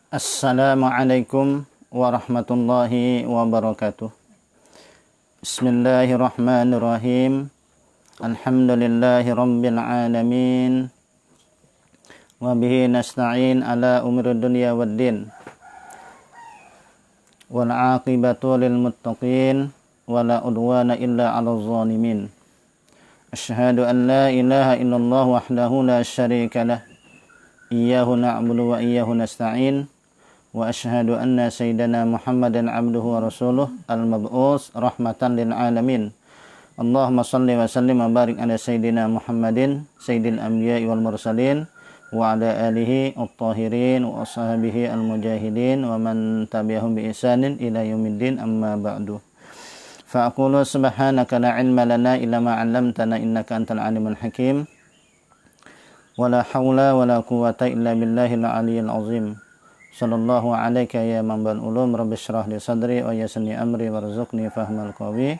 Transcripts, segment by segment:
Assalamualaikum warahmatullahi wabarakatuh. Bismillahirrahmanirrahim. Alhamdulillahi rabbil alamin. Wa bihi nasta'in ala umuri dunya waddin. Wal 'aqibatu lil muttaqin wa la udwana illa 'alal zalimin. Asyhadu an la ilaha illallah wahdahu la syarika lah. Iyyahu na'budu wa iyyahu nasta'in. Wa asyhadu anna sayyidana Muhammadan abduhu wa rasuluh al-mab'us rahmatan lil alamin. Allahumma salli wa sallim wa barik ala sayyidina Muhammadin sayyidil anbiya'i wal mursalin wa ala alihi at-tahirin wa ashabihi al-mujahidin wa man tabi'ahum bi ihsanin ila yaumiddin, amma ba'du. Fa aqulu subhanaka la ilma lana illa ma 'allamtana innaka antal alimul hakim. Wa la haula wa la quwwata illa billahil aliyyil azim. Sallallahu alaika ya manbal ulum. Rabbi syrah li sadri wa yassirni amri warzuqni fahmal qawi.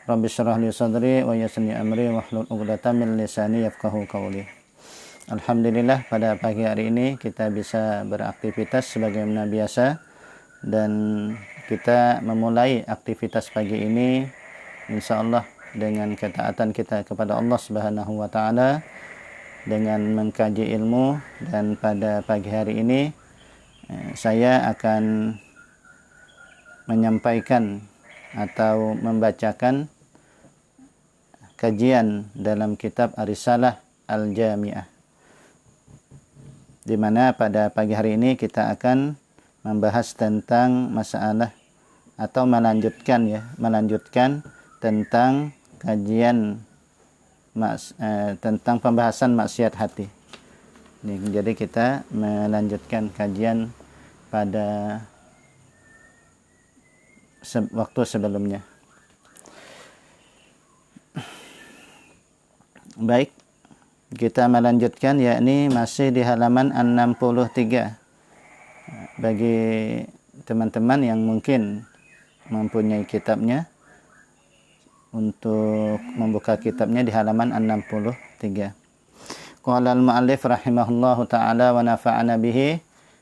Rabbi syrah li sadri wa yassirni amri wahlul 'uqdatam min lisani yafqahu qawli. Alhamdulillah, pada pagi hari ini kita bisa beraktivitas sebagaimana biasa, dan kita memulai aktivitas pagi ini insyaallah dengan ketaatan kita kepada Allah Subhanahu wa taala dengan mengkaji ilmu. Dan pada pagi hari ini saya akan menyampaikan atau membacakan kajian dalam kitab Ar-Risalah Al-Jami'ah, di mana pada pagi hari ini kita akan membahas tentang masalah atau melanjutkan tentang kajian tentang pembahasan maksiat hati. Jadi kita melanjutkan kajian pada waktu sebelumnya. Baik, kita melanjutkan, yakni masih di halaman 63. Bagi teman-teman yang mungkin mempunyai kitabnya, untuk membuka kitabnya di halaman 63. Qala al-mu'allif rahimahullahu ta'ala wa nafa'ana bihi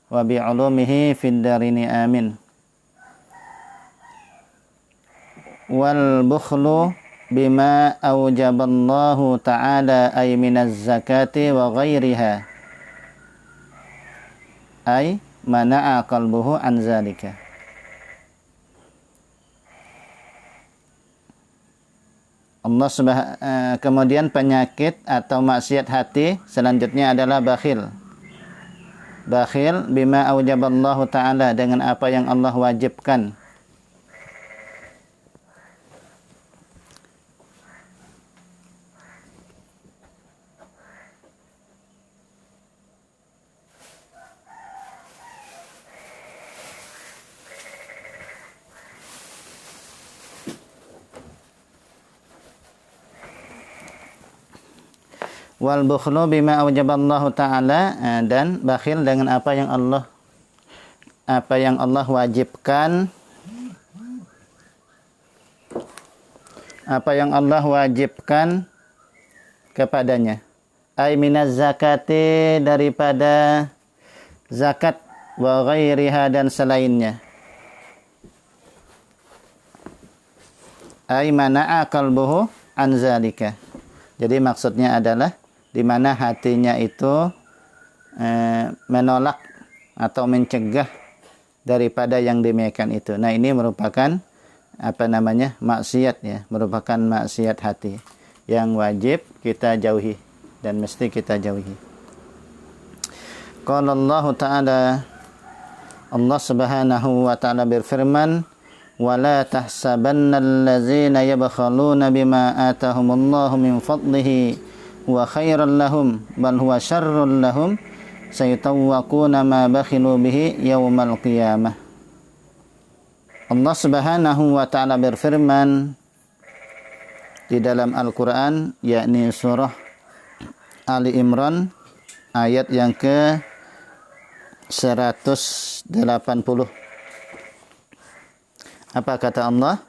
wa bi'ulumihi fid darini amin. Wal bukhlu bima awjaballahu ta'ala ay minaz zakati wa ghairiha ay mana'a qalbuhu an zalika. Kemudian penyakit atau maksiat hati selanjutnya adalah bakhil. Bakhil bima aujaballahu ta'ala, dengan apa yang Allah wajibkan. Wal bukhlu bima aujaballahu ta'ala, dan bakhil dengan apa yang Allah wajibkan, kepadanya. Ay minaz zakati, daripada zakat, wa ghairiha, dan selainnya. Ay mana'a qalbuhu an zalika. Jadi maksudnya adalah di mana hatinya itu menolak atau mencegah daripada yang demikian itu. Nah, ini merupakan maksiat, ya, merupakan maksiat hati yang wajib kita jauhi dan mesti kita jauhi. Qala Allah Ta'ala, Allah Subhanahu wa ta'ala berfirman, وَلَا تَحْسَبَنَّ الَّذِينَ يَبْخَلُونَ بِمَا آتَاهُمُ اللَّهُ مِنْ فَضْلِهِ وَخَيْرًا لَهُمْ بَلْ هُوَ شَرٌّ لَهُمْ سَيُطَوَّقُونَ مَا بَخِلُوا بِهِ يَوْمَ الْقِيَامَةِ. Allah Subhanahu wa ta'ala berfirman di dalam Al-Quran, yakni surah Ali Imran ayat yang ke 180. Apa kata Allah?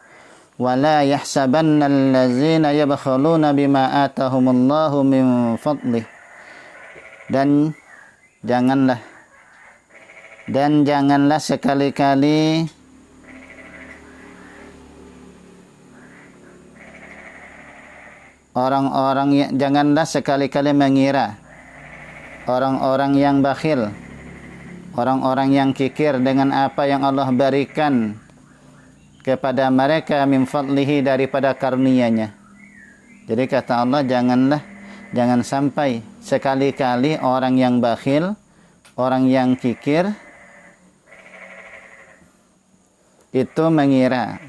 وَلَا يَحْسَبَنَّ الَّذِينَ يَبْخَلُونَ بِمَا آتَاهُمُ اللَّهُ مِنْ فَضْلِهِ. Dan janganlah Dan janganlah sekali-kali janganlah sekali-kali mengira orang-orang yang bakhil, orang-orang yang kikir dengan apa yang Allah berikan kepada mereka min fadlihi, daripada karunia-Nya. Jadi kata Allah, jangan sampai sekali-kali orang yang bakhil, orang yang kikir itu mengira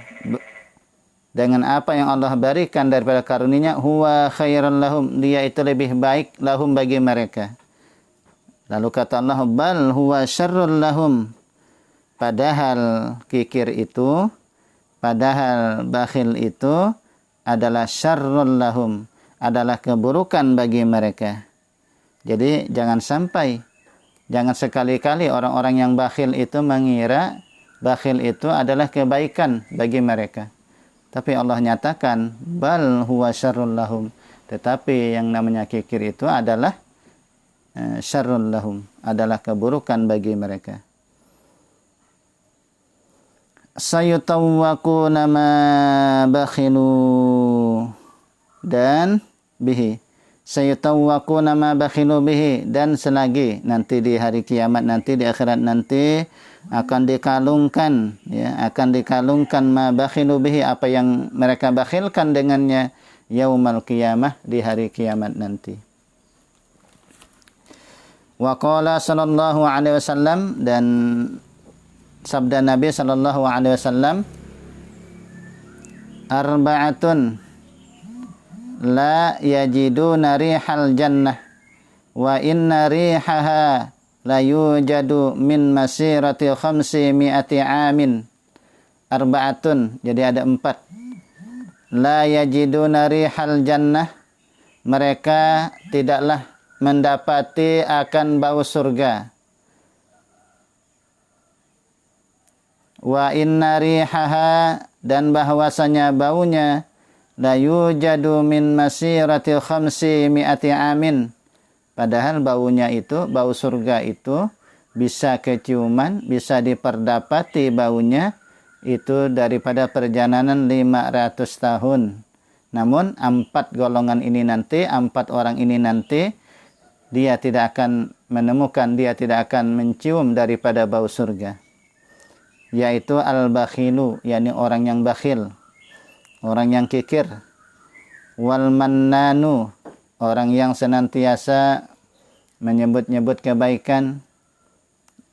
dengan apa yang Allah berikan daripada karunia-Nya, huwa khairan lahum, dia itu lebih baik lahum, bagi mereka. Lalu kata Allah, bal huwa syarrul lahum, padahal kikir itu, padahal bakhil itu adalah syarrul lahum, adalah keburukan bagi mereka. Jadi jangan sekali-kali orang-orang yang bakhil itu mengira bakhil itu adalah kebaikan bagi mereka. Tapi Allah nyatakan bal huwa syarrul lahum, tetapi yang namanya kikir itu adalah syarrul lahum, adalah keburukan bagi mereka. Sayutawwaquna ma bakhilu dan bihi, sayutawwaquna ma bakhilu bihi, dan selagi nanti di hari kiamat nanti, di akhirat nanti akan dikalungkan, ya, akan dikalungkan ma bakhilu bihi, apa yang mereka bakhilkan dengannya, yaumal qiyamah, di hari kiamat nanti. Wa qala sallallahu alaihi wasallam, dan sabda Nabi sallallahu alaihi wasallam, arba'atun la yajiduna rihal jannah wa inna rihaha la yujadu min masirati 500 amin. Arba'atun, jadi ada 4. La yajiduna rihal jannah, mereka tidaklah mendapati akan bau surga. Wa inna rihaha, dan bahwasanya baunya, la yujadu min masirati 500 amin, padahal baunya itu, bau surga itu bisa keciuman, bisa diperdapati baunya itu daripada perjalanan 500 tahun. Namun 4 golongan ini nanti, 4 orang ini nanti, dia tidak akan menemukan, dia tidak akan mencium daripada bau surga. Yaitu al-bakhilu, yakni orang yang bakhil, orang yang kikir. Wal mannanu, orang yang senantiasa menyebut-nyebut kebaikan,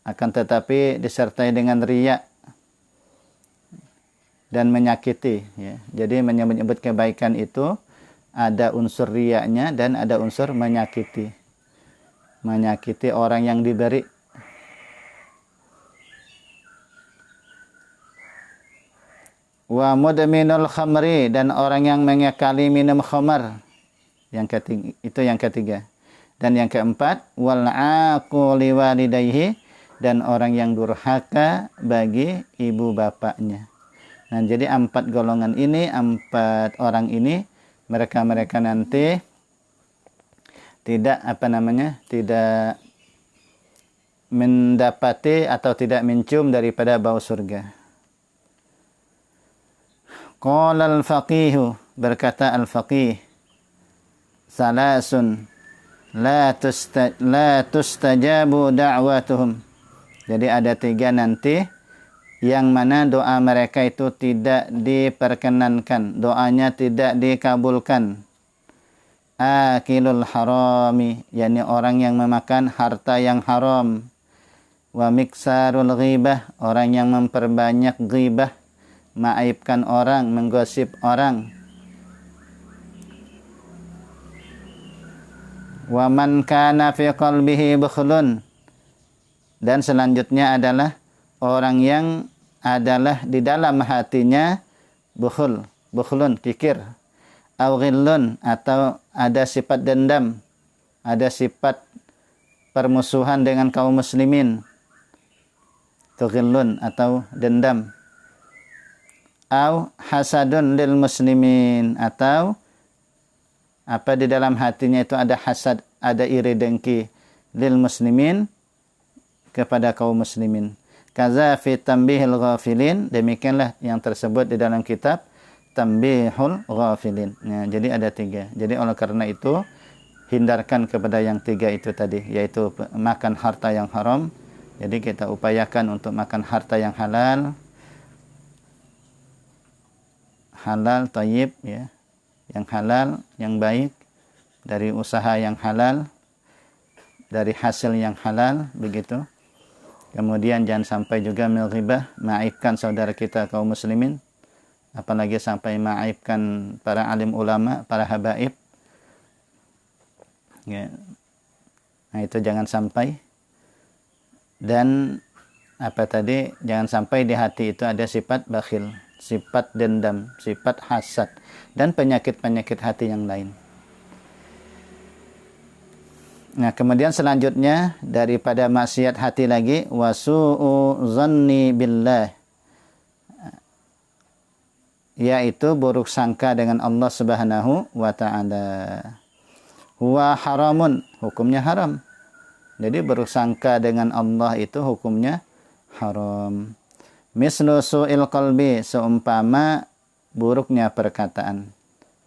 akan tetapi disertai dengan riya dan menyakiti, ya. Jadi menyebut-nyebut kebaikan itu ada unsur riyanya dan ada unsur menyakiti. Menyakiti orang yang diberi. Wa mudminul khamri, dan orang yang mengekali minum khamar. Itu yang ketiga. Dan yang keempat, wal aquli walidayhi, dan orang yang durhaka bagi ibu bapaknya. Nah, jadi 4 golongan ini, 4 orang ini, mereka nanti tidak tidak mendapati atau tidak mencium daripada bau surga. Qala al-faqihu, berkata al-faqih, salasun la tustajabu da'watuhum. Jadi ada 3 nanti yang mana doa mereka itu tidak diperkenankan, doanya tidak dikabulkan. Akilul harami, yakni orang yang memakan harta yang haram. Wa miksarul ghibah, orang yang memperbanyak ghibah, mengaibkan orang, menggosip orang. Wa man kana fi qalbihi bukhlun, dan selanjutnya adalah orang yang adalah di dalam hatinya bukhlun, kikir. Au ghillun, atau ada sifat dendam, ada sifat permusuhan dengan kaum muslimin. Itu ghillun atau dendam. Au hasadun lil muslimin, atau apa di dalam hatinya itu ada hasad, ada iri dengki lil muslimin, kepada kaum muslimin. Kaza fi tanbihil ghafilin, demikianlah yang tersebut di dalam kitab Tanbihul Ghafilin. Ya, jadi ada 3. Jadi oleh karena itu hindarkan kepada yang 3 itu tadi, yaitu makan harta yang haram. Jadi kita upayakan untuk makan harta yang halal, halal thayyib ya, yang halal, yang baik, dari usaha yang halal, dari hasil yang halal, begitu. Kemudian jangan sampai juga menghibah, mengaibkan saudara kita kaum muslimin, apalagi sampai mengaibkan para alim ulama, para habaib. Ya. Nah, itu jangan sampai. Dan apa tadi, jangan sampai di hati itu ada sifat bakhil, sifat dendam, sifat hasad, dan penyakit-penyakit hati yang lain. Nah, kemudian selanjutnya daripada maksiat hati lagi, wasu'u zanni billah, yaitu buruk sangka dengan Allah Subhanahu wa ta'ala. Huwa haramun, hukumnya haram. Jadi buruk sangka dengan Allah itu hukumnya haram. Mislu su'il qalbi, seumpama buruknya perkataan.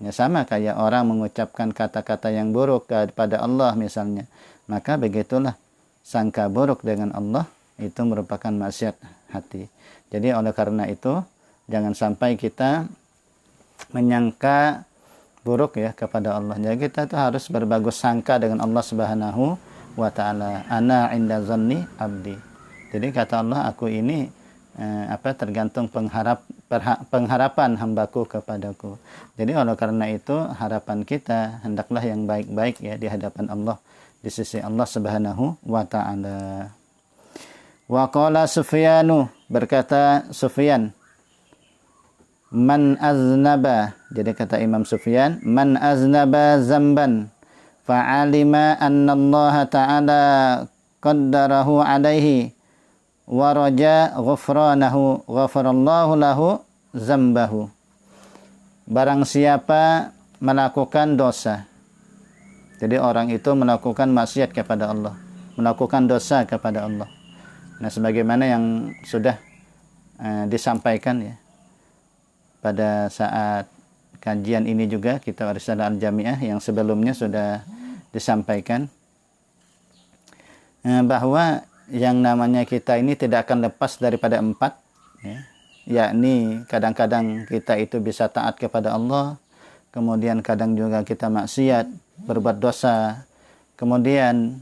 Ya, sama kayak orang mengucapkan kata-kata yang buruk kepada Allah misalnya. Maka begitulah sangka buruk dengan Allah itu merupakan maksiat hati. Jadi oleh karena itu jangan sampai kita menyangka buruk ya kepada Allah. Jadi kita itu harus berbagus sangka dengan Allah Subhanahu wa ta'ala. Ana inda zanni abdi. Jadi kata Allah, aku ini tergantung pengharapan hambaku kepadaku. Jadi oleh karena itu harapan kita hendaklah yang baik-baik ya di hadapan Allah, di sisi Allah Subhanahu wa ta'ala. Wa qala Sufyanu, berkata Sufyan, man aznaba, jadi kata Imam Sufyan, man aznaba zamban fa'alima anna Allah ta'ala qaddarahu alaihi wa raja ghufranahu ghafarallahu lahu zambahu. Barang siapa melakukan dosa, jadi orang itu melakukan maksiat kepada Allah, melakukan dosa kepada Allah. Nah, sebagaimana yang sudah disampaikan ya pada saat kajian ini juga, kitab Risalah Al-Jami'ah yang sebelumnya sudah disampaikan bahwa yang namanya kita ini tidak akan lepas daripada 4 ya. Yakni kadang-kadang kita itu bisa taat kepada Allah, kemudian kadang juga kita maksiat, berbuat dosa, kemudian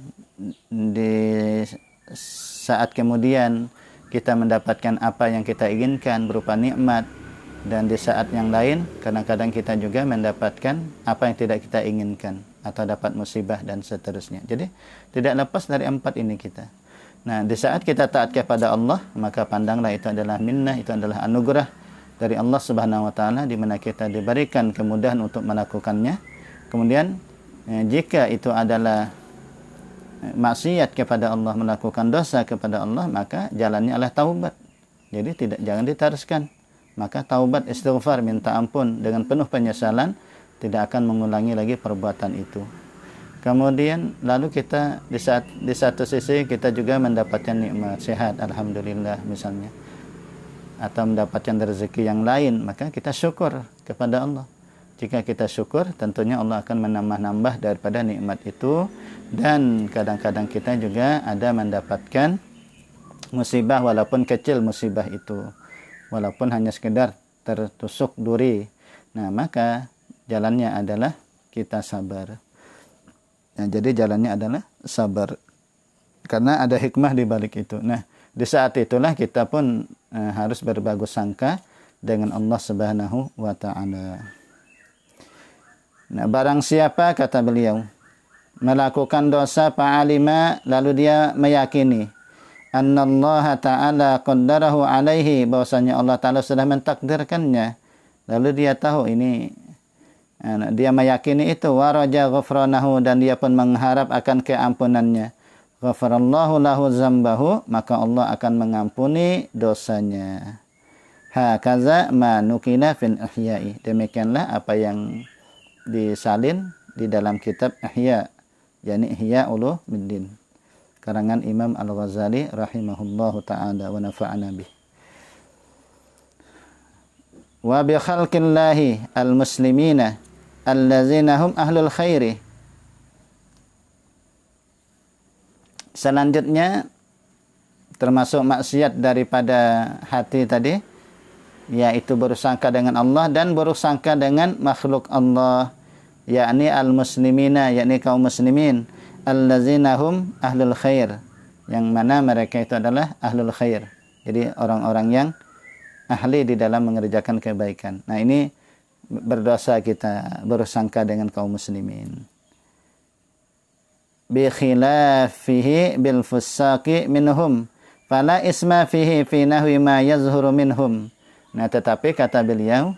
di saat kemudian kita mendapatkan apa yang kita inginkan berupa nikmat, dan di saat yang lain kadang-kadang kita juga mendapatkan apa yang tidak kita inginkan atau dapat musibah dan seterusnya. Jadi tidak lepas dari 4 ini kita. Nah, di saat kita taat kepada Allah, maka pandanglah itu adalah minnah, itu adalah anugerah dari Allah Subhanahu wa ta'ala, di mana kita diberikan kemudahan untuk melakukannya. Kemudian jika itu adalah maksiat kepada Allah, melakukan dosa kepada Allah, maka jalannya adalah taubat. Jadi jangan diteruskan. Maka taubat, istighfar, minta ampun dengan penuh penyesalan, tidak akan mengulangi lagi perbuatan itu. Kemudian lalu kita di satu sisi kita juga mendapatkan nikmat sehat, alhamdulillah misalnya, atau mendapatkan rezeki yang lain, maka kita syukur kepada Allah. Jika kita syukur, tentunya Allah akan menambah-nambah daripada nikmat itu. Dan kadang-kadang kita juga ada mendapatkan musibah, walaupun kecil musibah itu, walaupun hanya sekedar tertusuk duri. Nah, maka jalannya adalah kita sabar. Nah, jadi jalannya adalah sabar, karena ada hikmah di balik itu. Nah, di saat itulah kita pun harus berbagus sangka dengan Allah Subhanahu wa ta'ala. Nah, barang siapa, kata beliau, melakukan dosa fa'alima, lalu dia meyakini annallaha ta'ala qaddarahu alaihi, bahwasanya Allah Ta'ala sudah mentakdirkannya, lalu dia tahu ini, dia meyakini itu, waraja ghufranahu, dan dia pun mengharap akan keampunannya, ghafarallahu lahu zambahu, maka Allah akan mengampuni dosanya. Hakaza ma nukila fil ihya'i, demikianlah apa yang disalin di dalam kitab Ihya, yakni Ihya Ulumuddin. karangan Imam Al-Ghazali rahimahullahu ta'ala wa nafa'ana bih. Wa bi khalqillahi al-muslimina allazina hum ahlul khairi. Selanjutnya termasuk maksiat daripada hati tadi, yaitu bersangka dengan Allah dan bersangka dengan makhluk Allah, yakni al-muslimina, yakni kaum muslimin, allazina hum ahlul khair, yang mana mereka itu adalah ahlul khair. Jadi orang-orang yang ahli di dalam mengerjakan kebaikan. Nah, ini berdosa kita bersangka dengan kaum muslimin. Bi khilafihi bil fusaqi minhum fala isma fihi fi nahwi ma yazhuru minhum. Nah, tetapi kata beliau,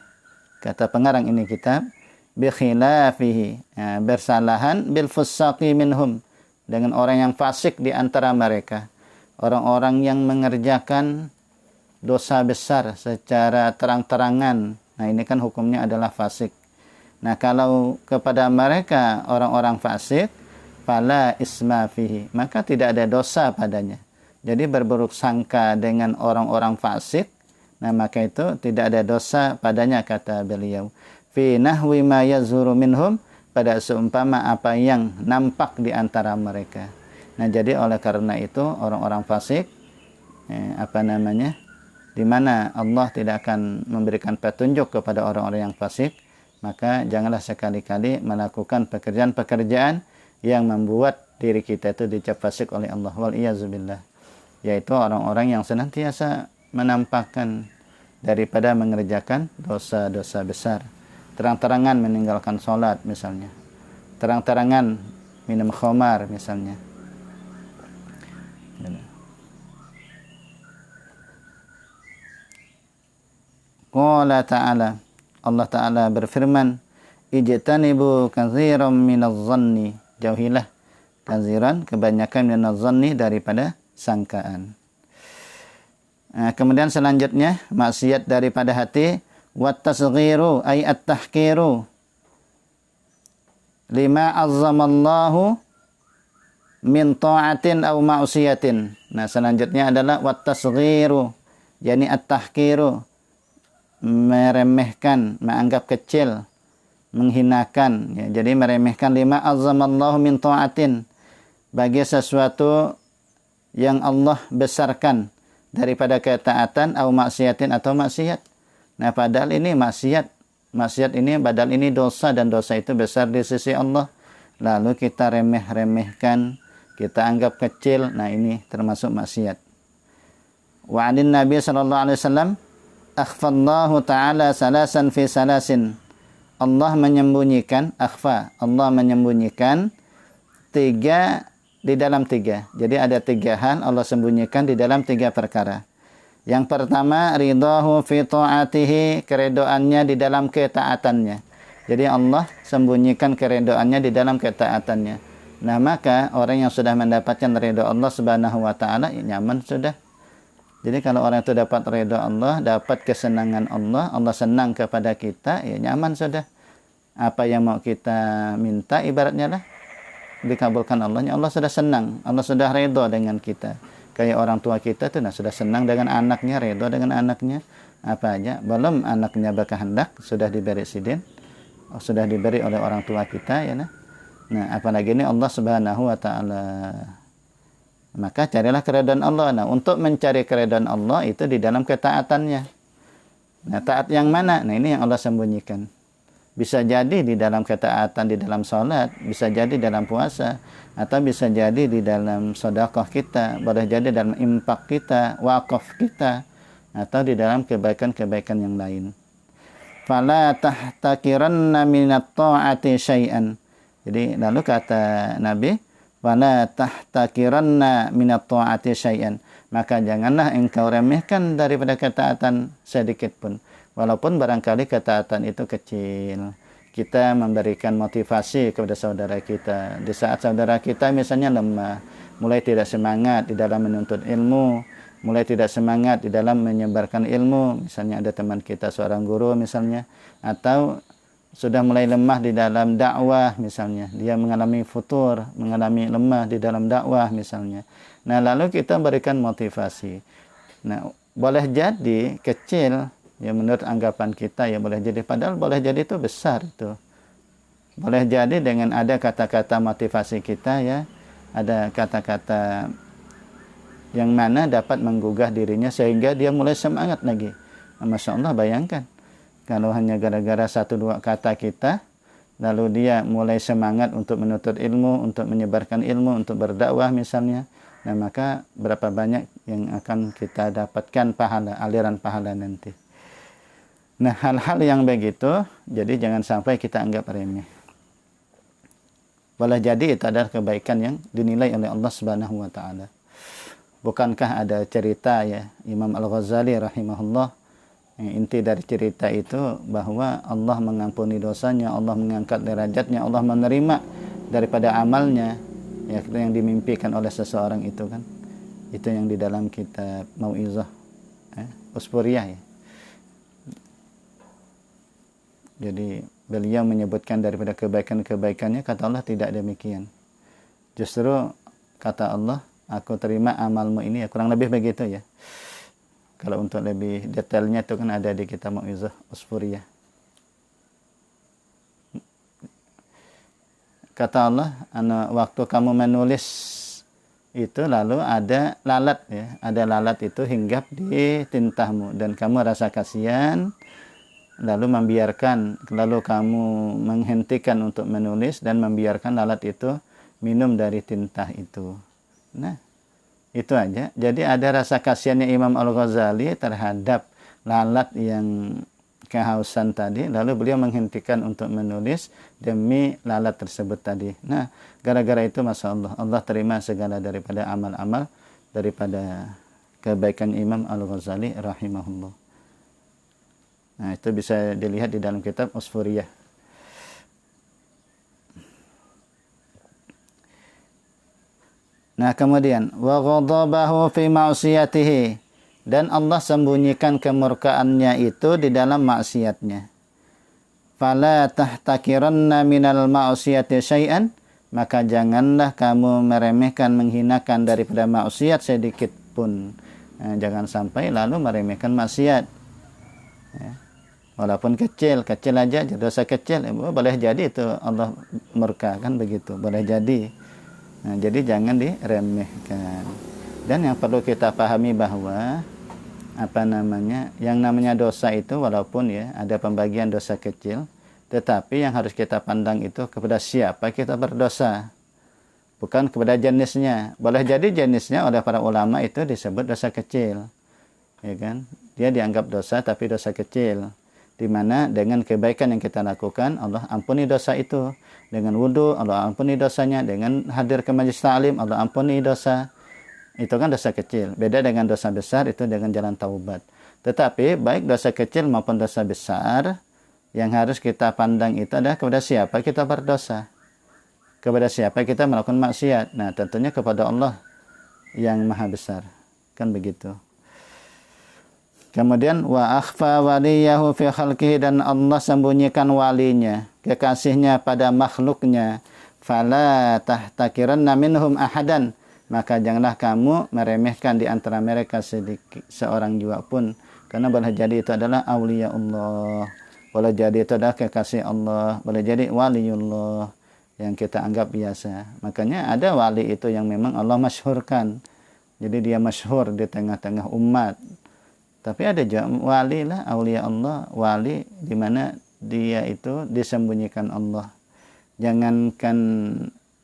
kata pengarang ini kitab, bi khilafihi, bersalahan bil fusaqi minhum, dengan orang yang fasik di antara mereka, orang-orang yang mengerjakan dosa besar secara terang-terangan. Nah, ini kan hukumnya adalah fasik. Nah, kalau kepada mereka orang-orang fasik, fala isma fihi, maka tidak ada dosa padanya. Jadi berburuk sangka dengan orang-orang fasik, nah maka itu tidak ada dosa padanya, kata beliau. Fi nahwi ma yazhuru minhum, pada seumpama apa yang nampak di antara mereka. Nah, jadi oleh karena itu orang-orang fasik, di mana Allah tidak akan memberikan petunjuk kepada orang-orang yang fasik, maka janganlah sekali-kali melakukan pekerjaan-pekerjaan yang membuat diri kita itu dicap fasik oleh Allah. Wal iyazubillah. Yaitu orang-orang yang senantiasa menampakkan daripada mengerjakan dosa-dosa besar. Terang-terangan meninggalkan sholat misalnya. Terang-terangan minum khamar misalnya. Qala ta'ala, Allah Ta'ala berfirman, ijtanibu katsiran minadh-dhanni, jauhilah katsiran, kebanyakan minadh-dhanni, daripada sangkaan. Nah, kemudian selanjutnya maksiat daripada hati, wat tasghiru ay at-tahqiru lima azzamallahu min ta'atin aw ma'siyatin. Nah, selanjutnya adalah wat tasghiru, yakni at-tahqiru, meremehkan, menganggap kecil, menghinakan, ya, jadi meremehkan lima azzamallahu min ta'atin, bagi sesuatu yang Allah besarkan daripada ketaatan, au maksiatin, atau maksiat. Nah, padahal ini maksiat ini padahal ini dosa, dan dosa itu besar di sisi Allah, lalu kita remeh-remehkan, kita anggap kecil. Nah, ini termasuk maksiat. Wa 'anin Nabi sallallahu alaihi wasallam akhfallahu ta'ala salasan fi salasin. Allah menyembunyikan, akhfa, Allah menyembunyikan tiga di dalam tiga. Jadi ada tiga hal Allah sembunyikan di dalam tiga perkara. Yang pertama, ridahu fi ta'atihi, keredoannya di dalam ketaatannya. Jadi Allah sembunyikan keredoannya di dalam ketaatannya. Nah, maka orang yang sudah mendapatkan ridha Allah Subhanahu wa taala, ya nyaman sudah. Jadi kalau orang itu dapat ridha Allah, dapat kesenangan Allah, Allah senang kepada kita, ya nyaman sudah. Apa yang mau kita minta ibaratnya lah dikabulkan Allahnya. Allah sudah senang, Allah sudah ridha dengan kita. Kayak orang tua kita tuh, nah sudah senang dengan anaknya, ridha dengan anaknya. Apa aja, belum anaknya berkehendak, sudah diberi sidin, sudah diberi oleh orang tua kita, ya nah. Nah, apalagi ini Allah Subhanahu wa taala. Maka carilah keridhaan Allah. Nah, untuk mencari keridhaan Allah itu di dalam ketaatannya. Nah, taat yang mana? Nah, ini yang Allah sembunyikan. Bisa jadi di dalam ketaatan, di dalam sholat, bisa jadi dalam puasa, atau bisa jadi di dalam sedekah kita, boleh jadi dalam infak kita, wakaf kita, atau di dalam kebaikan-kebaikan yang lain. Fala tahtakiranna minat ta'ati syai'an. Jadi lalu kata Nabi, wala tahtakiranna minat ta'ati syai'an, maka janganlah engkau remehkan daripada ketaatan sedikit pun, walaupun barangkali ketaatan itu kecil. Kita memberikan motivasi kepada saudara kita di saat saudara kita misalnya lemah, mulai tidak semangat di dalam menuntut ilmu, mulai tidak semangat di dalam menyebarkan ilmu. Misalnya ada teman kita seorang guru misalnya, atau sudah mulai lemah di dalam dakwah misalnya, dia mengalami futur, mengalami lemah di dalam dakwah misalnya. Nah, lalu kita berikan motivasi. Nah, boleh jadi kecil, ya menurut anggapan kita ya boleh jadi, padahal boleh jadi itu besar itu. Boleh jadi dengan ada kata-kata motivasi kita ya, ada kata-kata yang mana dapat menggugah dirinya sehingga dia mulai semangat lagi. Nah, Masya Allah, bayangkan kalau hanya gara-gara 1-2 kata kita, lalu dia mulai semangat untuk menuntut ilmu, untuk menyebarkan ilmu, untuk berdakwah misalnya. Nah, maka berapa banyak yang akan kita dapatkan pahala, aliran pahala nanti. Nah, hal-hal yang begitu, jadi jangan sampai kita anggap remeh. Boleh jadi itu adalah kebaikan yang dinilai oleh Allah Subhanahu wa taala. Bukankah ada cerita ya Imam Al-Ghazali rahimahullah, inti dari cerita itu bahwa Allah mengampuni dosanya, Allah mengangkat derajatnya, Allah menerima daripada amalnya ya, yang dimimpikan oleh seseorang itu kan. Itu yang di dalam kitab Mau'izah Usfuriyah ya. Jadi beliau menyebutkan daripada kebaikan-kebaikannya, kata Allah tidak demikian. Justru kata Allah, aku terima amalmu ini ya, kurang lebih begitu ya. Kalau untuk lebih detailnya itu kan ada di kitab Mau'izah Usfuriyah. Kata Allah, waktu kamu menulis itu lalu ada lalat ya, ada lalat itu hinggap di tintahmu dan kamu rasa kasihan, lalu kamu menghentikan untuk menulis dan membiarkan lalat itu minum dari tintah itu. Nah, itu aja. Jadi ada rasa kasihannya Imam Al-Ghazali terhadap lalat yang kehausan tadi, lalu beliau menghentikan untuk menulis demi lalat tersebut tadi. Nah, gara-gara itu Masya Allah, Allah terima segala daripada amal-amal daripada kebaikan Imam Al-Ghazali rahimahullah. Nah, itu bisa dilihat di dalam kitab Usfuriyah. Nah, kemudian wa ghadabahu fi ma'siyatihi, dan Allah sembunyikan kemurkaannya itu di dalam maksiatnya. Fala tahtakiranna minal ma'siyati syai'an, maka janganlah kamu meremehkan, menghinakan daripada maksiat sedikit pun. Nah, jangan sampai lalu meremehkan maksiat. Ya. Walaupun kecil aja, dosa kecil, boleh jadi itu Allah murka kan begitu, boleh jadi. Nah, jadi jangan diremehkan. Dan yang perlu kita pahami bahwa yang namanya dosa itu walaupun ya ada pembagian dosa kecil, tetapi yang harus kita pandang itu kepada siapa kita berdosa, bukan kepada jenisnya. Boleh jadi jenisnya oleh para ulama itu disebut dosa kecil, ya kan? Dia dianggap dosa tapi dosa kecil, di mana dengan kebaikan yang kita lakukan Allah ampuni dosa itu. Dengan wudu Allah ampuni dosanya, dengan hadir ke majelis ta'lim Allah ampuni dosa. Itu kan dosa kecil. Beda dengan dosa besar, itu dengan jalan taubat. Tetapi baik dosa kecil maupun dosa besar, yang harus kita pandang itu adalah kepada siapa kita berdosa, kepada siapa kita melakukan maksiat. Nah, tentunya kepada Allah yang maha besar, kan begitu. Kemudian wa akhfa waliyahu fi khalqihi, dan Allah sembunyikan walinya, kekasihnya pada makhluknya. Fala tahtakiranna minhum ahadan, maka janganlah kamu meremehkan di antara mereka sedikit seorang jua pun, karena boleh jadi itu adalah aulia Allah, boleh jadi itu adalah kekasih Allah, boleh jadi waliullah yang kita anggap biasa. Makanya ada wali itu yang memang Allah masyhurkan, jadi dia masyhur di tengah-tengah umat. Tapi ada juga wali lah, aulia Allah, wali di mana dia itu disembunyikan Allah. Jangankan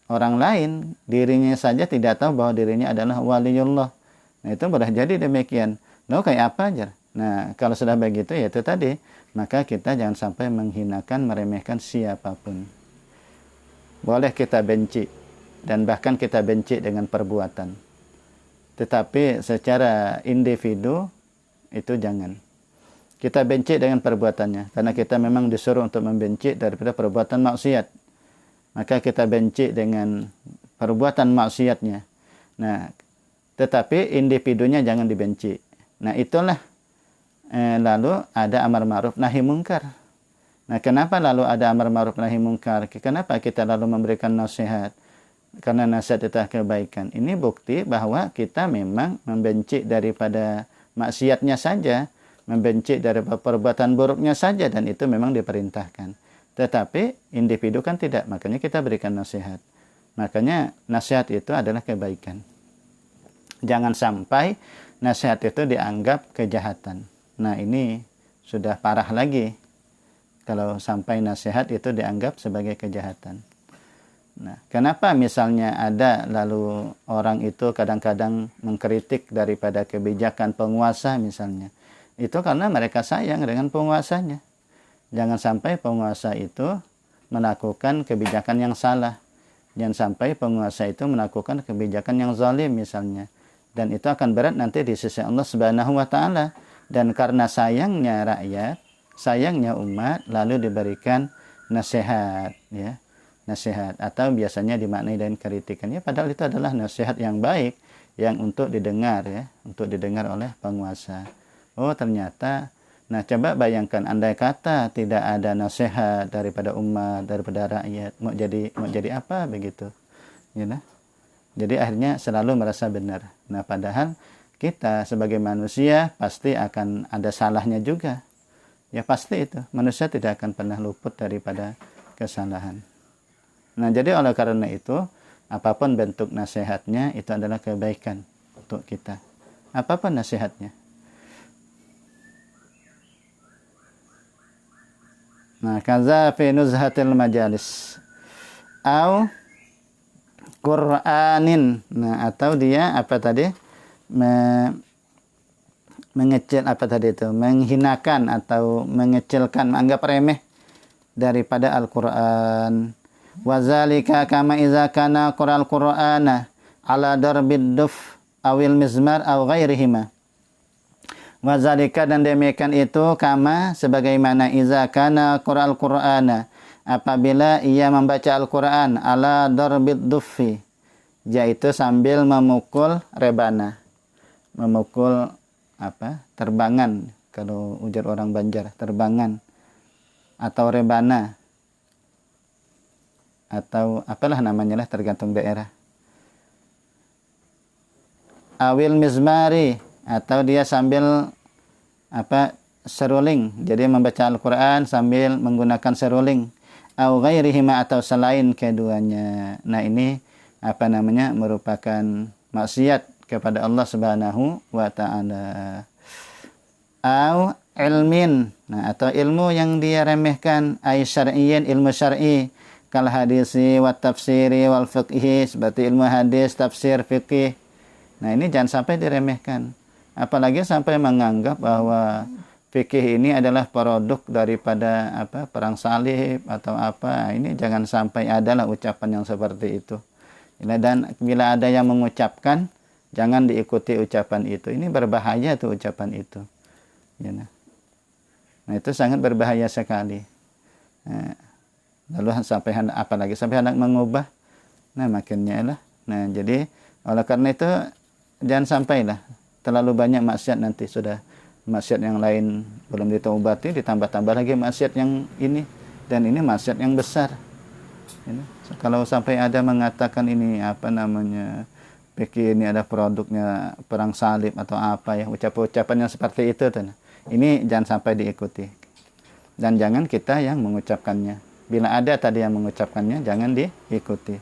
orang lain, dirinya saja tidak tahu bahwa dirinya adalah waliullah. Nah, itu boleh jadi demikian. Lalu kayak apa aja? Nah, kalau sudah begitu ya itu tadi, maka kita jangan sampai menghinakan, meremehkan siapapun. Boleh kita benci, dan bahkan kita benci dengan perbuatan. Tetapi secara individu itu jangan. Kita benci dengan perbuatannya, karena kita memang disuruh untuk membenci daripada perbuatan maksiat. Maka kita benci dengan perbuatan maksiatnya. Nah, tetapi individunya jangan dibenci. Nah, itulah lalu ada amar ma'ruf nahi mungkar. Nah, kenapa lalu ada amar ma'ruf nahi munkar? Kenapa kita lalu memberikan nasihat? Karena nasihat itu kebaikan. Ini bukti bahwa kita memang membenci daripada maksiatnya saja, membenci daripada perbuatan buruknya saja, dan itu memang diperintahkan. Tetapi individu kan tidak, makanya kita berikan nasihat. Makanya nasihat itu adalah kebaikan. Jangan sampai nasihat itu dianggap kejahatan. Nah, ini sudah parah lagi kalau sampai nasihat itu dianggap sebagai kejahatan. Nah, kenapa misalnya ada lalu orang itu kadang-kadang mengkritik daripada kebijakan penguasa misalnya. Itu karena mereka sayang dengan penguasanya. Jangan sampai penguasa itu melakukan kebijakan yang salah. Jangan sampai penguasa itu melakukan kebijakan yang zalim misalnya. Dan itu akan berat nanti di sisi Allah Subhanahu wa taala. Dan karena sayangnya rakyat, sayangnya umat, lalu diberikan nasihat, ya. Nasihat atau biasanya dimaknai dengan kritikan, ya, padahal itu adalah nasihat yang baik yang untuk didengar, ya, untuk didengar oleh penguasa. Oh, ternyata, nah, coba bayangkan andai kata tidak ada nasihat daripada umat, daripada rakyat, mau jadi apa begitu, ya, nah? Jadi akhirnya selalu merasa benar. Nah, padahal kita sebagai manusia pasti akan ada salahnya juga. Ya, pasti itu. Manusia tidak akan pernah luput daripada kesalahan. Nah, jadi oleh karena itu, apapun bentuk nasihatnya, itu adalah kebaikan untuk kita. Apapun nasihatnya. Nah, kaza fi nuzhatil majalis. Au Qur'anin. Nah, atau dia apa tadi? Mengecil apa tadi itu? Menghinakan atau mengecilkan, menganggap remeh daripada Al-Qur'an. Wazalika kama iza kana Qur'al Qur'ana ala darbid duf awil mizmar aw ghairihima. Wazalika, dan demikian itu kama sebagaimana iza kana Qur'al Qur'ana, apabila ia membaca Al-Qur'an ala darbid dufi, yaitu sambil memukul rebana. Memukul apa? Terbangan, kalau ujar orang Banjar, terbangan atau rebana atau apalah namanya lah, tergantung daerah. Awil mizmari, atau dia sambil apa? Seruling. Jadi membaca Al-Qur'an sambil menggunakan seruling. Au ghairihima, atau selain keduanya. Nah, ini apa namanya? Merupakan maksiat kepada Allah Subhanahu wa taala. Au ilmin. Nah, atau ilmu yang dia remehkan, ay syar'iyyin, ilmu syar'i, kal hadisi wa tafsiri wal fiqhi, seperti ilmu hadis, tafsir, fikih. Nah, ini jangan sampai diremehkan. Apalagi sampai menganggap bahwa fikih ini adalah produk daripada apa? Perang salib atau apa. Ini jangan sampai adalah ucapan yang seperti itu. Dan bila ada yang mengucapkan, jangan diikuti ucapan itu. Ini berbahaya tuh ucapan itu. Ya, nah, itu sangat berbahaya sekali. Nah, lalu sampai apalagi sampai hendak mengubah, nah makinnya lah. Nah, jadi oleh karena itu jangan sampailah terlalu banyak maksiat, nanti sudah maksiat yang lain belum ditaubati, ditambah-tambah lagi maksiat yang ini, dan ini maksiat yang besar. Ini, kalau sampai ada mengatakan ini apa namanya, fikih ini ada produknya perang salib atau apa ya, ucapan yang seperti itu tuh. Ini jangan sampai diikuti. Dan jangan kita yang mengucapkannya. Bila ada tadi yang mengucapkannya, jangan diikuti.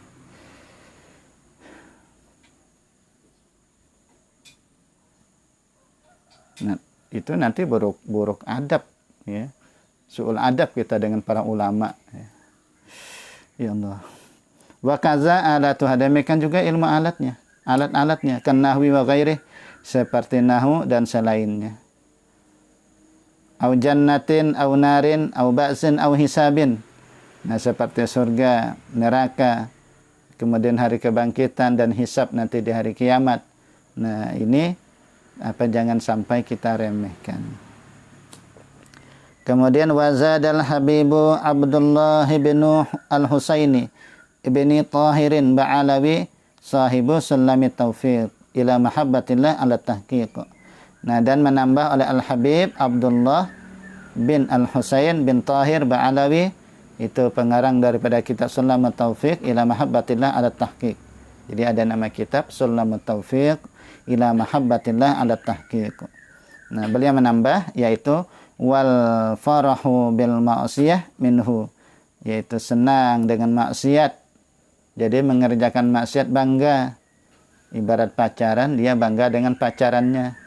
Nah, itu nanti buruk adab, ya. Su'ul adab kita dengan para ulama, ya. Ya Allah. Wa kaza alatu, demikian juga ilmu alatnya, alat-alatnya, kan nahwi wa ghairih, seperti nahu dan selainnya. Au jannatin au narin au ba'sin au hisabin. Nah, seperti surga, neraka, kemudian hari kebangkitan dan hisab nanti di hari kiamat. Nah, ini apa, jangan sampai kita remehkan. Kemudian wazadal habibu Abdullah bin al-Husaini ibni Tahirin Ba'alawi sahibu Sulami Taufiq ila mahabbatillah ala tahqiq. Nah, dan menambah oleh Al-Habib Abdullah bin Al-Husain bin Tahir Ba'alawi, itu pengarang daripada kitab Sulamut Taufiq ila Mahabbatillah ala Tahqiq. Jadi ada nama kitab Sulamut Taufiq ila Mahabbatillah ala Tahqiq. Nah, beliau menambah yaitu wal farahu bil ma'siyah minhu, yaitu senang dengan maksiat. Jadi mengerjakan maksiat bangga. Ibarat pacaran, dia bangga dengan pacarannya.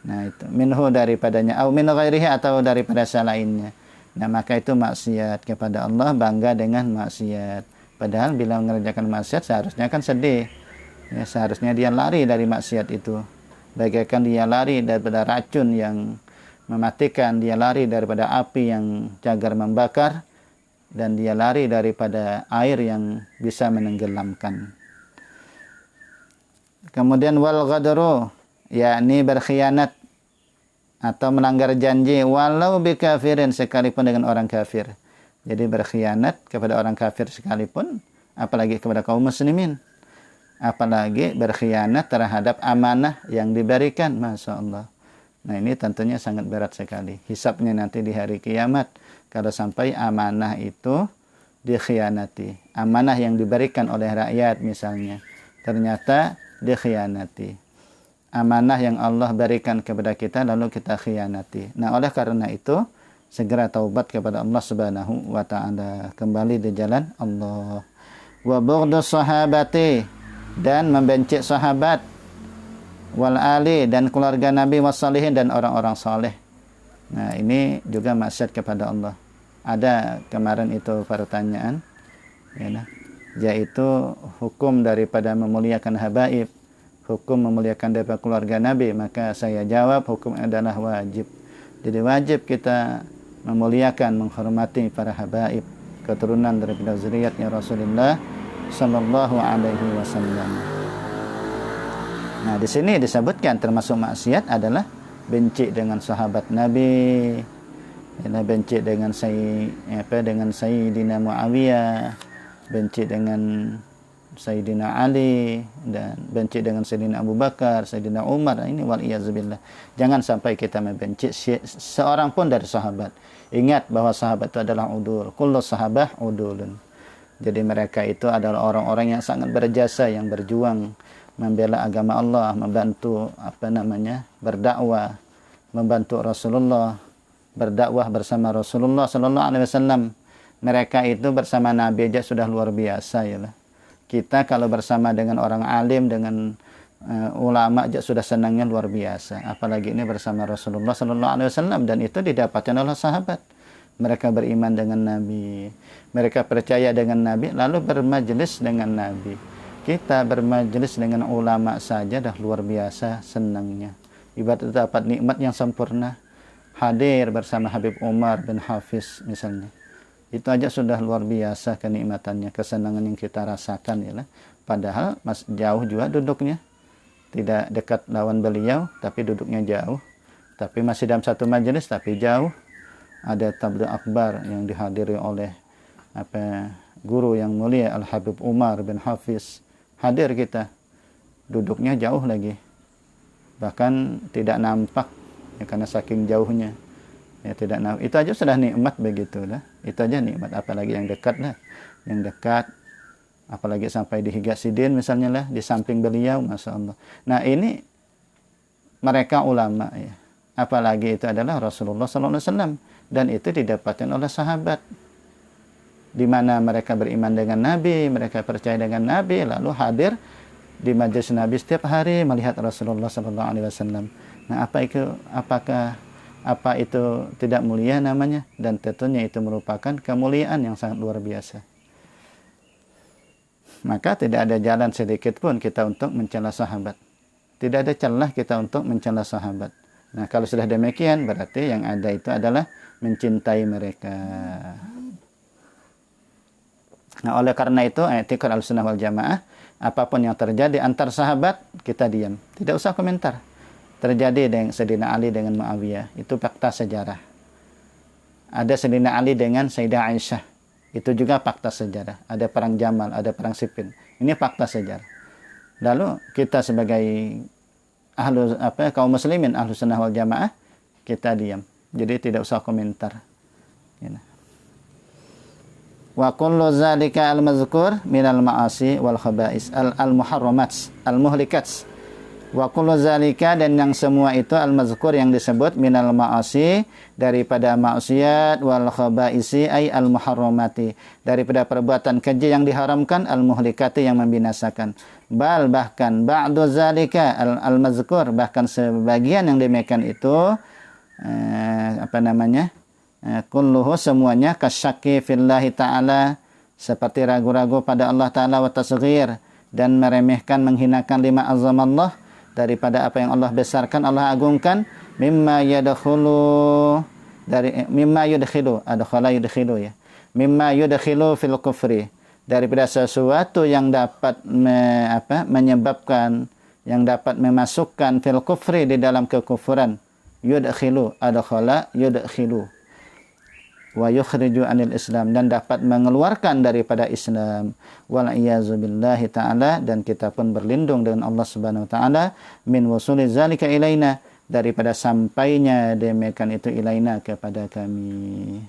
Nah, itu minhu daripadanya, au min ghairihi atau daripada selainnya. Nah, maka itu maksiat kepada Allah, bangga dengan maksiat. Padahal bila mengerjakan maksiat seharusnya kan sedih. Ya, seharusnya dia lari dari maksiat itu. Bagaikan dia lari daripada racun yang mematikan, dia lari daripada api yang cagar membakar, dan dia lari daripada air yang bisa menenggelamkan. Kemudian wal ghadru, yakni berkhianat atau melanggar janji walau bi kafirin, sekalipun dengan orang kafir. Jadi berkhianat kepada orang kafir sekalipun, apalagi kepada kaum muslimin. Apalagi berkhianat terhadap amanah yang diberikan, Masya Allah. Nah, ini tentunya sangat berat sekali. Hisabnya nanti di hari kiamat kalau sampai amanah itu dikhianati. Amanah yang diberikan oleh rakyat misalnya, ternyata dikhianati. Amanah yang Allah berikan kepada kita lalu kita khianati. Nah, oleh karena itu segera taubat kepada Allah Subhanahu wa taala, kembali di jalan Allah. Wa bughdus sahabati, dan membenci sahabat, wal ali, dan keluarga Nabi, wassalihin, dan orang-orang saleh. Nah, ini juga maksiat kepada Allah. Ada kemarin itu pertanyaan, ya, yaitu hukum daripada memuliakan habaib, hukum memuliakan daripada keluarga Nabi. Maka saya jawab hukum adalah wajib. Jadi wajib kita memuliakan, menghormati para habaib, keturunan daripada zuriatnya Rasulullah sallallahu alaihi wasallam. Nah, di sini disebutkan termasuk maksiat adalah benci dengan sahabat Nabi, benci dengan Sayyidina Muawiyah, benci dengan Sayyidina Ali, dan benci dengan Sayyidina Abu Bakar, Sayyidina Umar. Ini wal-iyazubillah. Jangan sampai kita membenci seorang pun dari sahabat. Ingat bahwa sahabat itu adalah udul. Kullu sahabah udulun. Jadi mereka itu adalah orang-orang yang sangat berjasa, yang berjuang membela agama Allah, membantu berdakwah, membantu Rasulullah, berdakwah bersama Rasulullah sallallahu alaihi wasallam. Mereka itu bersama Nabi aja sudah luar biasa, ya lah. Kita kalau bersama dengan orang alim, dengan ulama aja sudah senangnya luar biasa. Apalagi ini bersama Rasulullah sallallahu alaihi wasallam, dan itu didapatkan oleh sahabat. Mereka beriman dengan Nabi, mereka percaya dengan Nabi, lalu bermajelis dengan Nabi. Kita bermajelis dengan ulama saja dah luar biasa senangnya. Ibarat dapat nikmat yang sempurna. Hadir bersama Habib Umar bin Hafiz misalnya, itu aja sudah luar biasa kenikmatannya, kesenangan yang kita rasakan, ya lah. Padahal jauh juga duduknya, tidak dekat lawan beliau, tapi duduknya jauh. Tapi masih dalam satu majelis, tapi jauh. Ada tabligh akbar yang dihadiri oleh guru yang mulia Al Habib Umar bin Hafiz. Hadir kita, duduknya jauh lagi, bahkan tidak nampak, ya, karena saking jauhnya. Ya, tidak nampak. Itu aja sudah nikmat begitu lah. Itu aja nikmat, apalagi yang dekat lah. Yang dekat, apalagi sampai di Higasidin misalnya lah, di samping beliau, Masya Allah. Nah, ini mereka ulama, ya. Apalagi itu adalah Rasulullah SAW, dan itu didapatkan oleh sahabat, di mana mereka beriman dengan Nabi, mereka percaya dengan Nabi, lalu hadir di majelis Nabi setiap hari melihat Rasulullah SAW. Nah, apa itu tidak mulia namanya? Dan tentunya itu merupakan kemuliaan yang sangat luar biasa. Maka tidak ada jalan sedikit pun kita untuk mencela sahabat. Tidak ada celah kita untuk mencela sahabat. Nah, kalau sudah demikian, berarti yang ada itu adalah mencintai mereka. Nah, oleh karena itu, i'tiqad al-sunnah wal jamaah, apapun yang terjadi antar sahabat, kita diam. Tidak usah komentar. Terjadi dengan Sayyidina Ali dengan Muawiyah, itu fakta sejarah. Ada Sayyidina Ali dengan Sayyidah Aisyah, itu juga fakta sejarah. Ada perang Jamal, ada perang Siffin. Ini fakta sejarah. Lalu kita sebagai kaum muslimin ahlu sunnah wal jamaah, kita diam. Jadi tidak usah komentar. Wa kullu zalika al-mazkur minal ma'asi wal khaba'is al-muharramat al-muhlikat. Wa kullu zalika, dan yang semua itu al-mazkur yang disebut minal ma'asi daripada maksiat, wal khaba'isi ay al-muharramati daripada perbuatan keji yang diharamkan, al-muhlikati yang membinasakan. Bal bahkan ba'du zalika al-mazkur, bahkan sebagian yang demikian itu kulluhu semuanya, kasyaki fillahi ta'ala, seperti ragu-ragu pada Allah Ta'ala, wa tasghir, dan meremehkan, menghinakan lima azamallah, daripada apa yang Allah besarkan, Allah agungkan, mimma yadkhulu, dari mimma yudkhilu, adkhala yudkhilu ya, mimma yudkhilu fil kufri, daripada sesuatu yang dapat menyebabkan, yang dapat memasukkan fil kufri, di dalam kekufuran, yudkhilu, adkhala yudkhilu, wa yukhriju anil Islam, dan dapat mengeluarkan daripada Islam. Wal iyyazu billahi ta'ala, dan kita pun berlindung dengan Allah Subhanahu wa taala, min wusuli zalika ilaina, daripada sampainya demikian itu ilaina, kepada kami.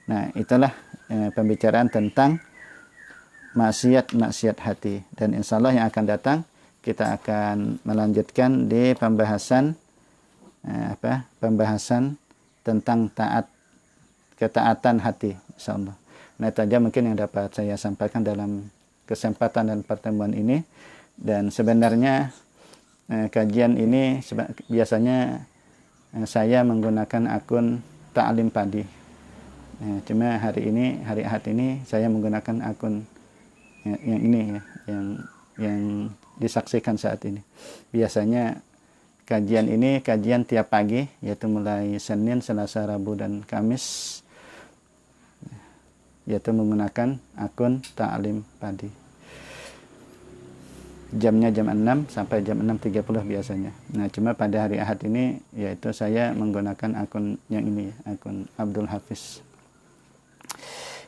Nah, itulah pembicaraan tentang maksiat hati, dan insyaallah yang akan datang kita akan melanjutkan di pembahasan pembahasan tentang ketaatan hati, insyaallah. Nah, itu aja mungkin yang dapat saya sampaikan dalam kesempatan dan pertemuan ini. Dan sebenarnya kajian ini biasanya saya menggunakan akun Ta'lim Padi. Cuma hari Ahad ini saya menggunakan akun yang ini ya, yang disaksikan saat ini. Biasanya kajian ini kajian tiap pagi, yaitu mulai Senin, Selasa, Rabu, dan Kamis, yaitu menggunakan akun Ta'lim Padi. Jamnya jam 6 sampai jam 6.30 biasanya. Nah, cuma pada hari Ahad ini yaitu saya menggunakan akun yang ini, akun Abdul Hafiz.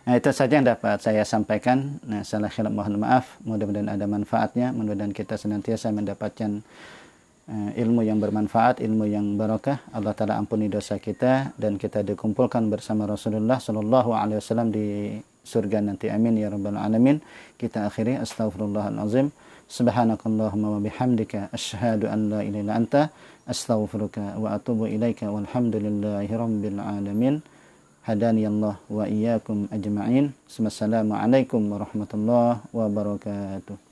Nah, itu saja yang dapat saya sampaikan. Nah, salah khilaf mohon maaf. Mudah-mudahan ada manfaatnya. Mudah-mudahan kita senantiasa mendapatkan ilmu yang bermanfaat, ilmu yang barakah. Allah Ta'ala ampuni dosa kita, dan kita dikumpulkan bersama Rasulullah Sallallahu Alaihi Wasallam di surga nanti. Amin ya rabbal alamin. Kita akhiri astaghfirullahalazim. Subhanakallahumma wa bihamdika asyhadu an la ilaha illa anta astaghfiruka wa atubu ilaika walhamdulillahi rabbil alamin. Hadaniyallah wa iyyakum ajma'in. Wassalamualaikum warahmatullahi wabarakatuh.